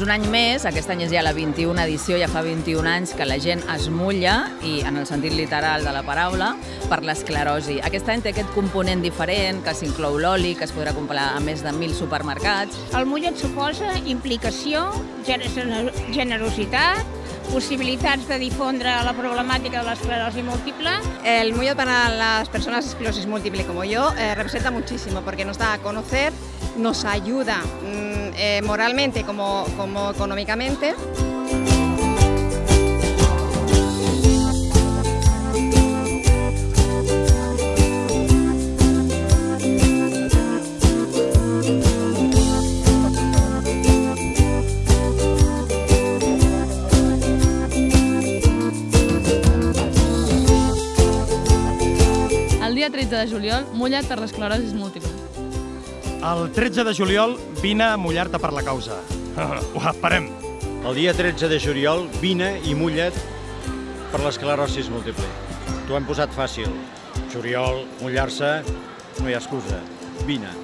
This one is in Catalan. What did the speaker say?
Doncs un any més, aquest any és ja la 21a edició, ja fa 21 anys que la gent es mulla, i en el sentit literal de la paraula, per l'esclerosi. Aquest any té aquest component diferent, que s'inclou l'oli, que es podrà comprar a més de 1.000 supermercats. El mullet suposa implicació, generositat, posibilitats de difondre la problemàtica de l'esclerosi múltiple. El mullet para las personas de esclerosis múltiple como yo representa muchísimo porque nos da a conocer, nos ayuda moralmente como económicamente. El dia 13 de juliol, mulla't per l'esclerosi múltiple. El 13 de juliol, vine a mullar-te per la causa. Ho esperem. El dia 13 de juliol, vine i mulla't per l'esclerosi múltiple. T'ho hem posat fàcil. Juliol, mullar-se, no hi ha excusa. Vine.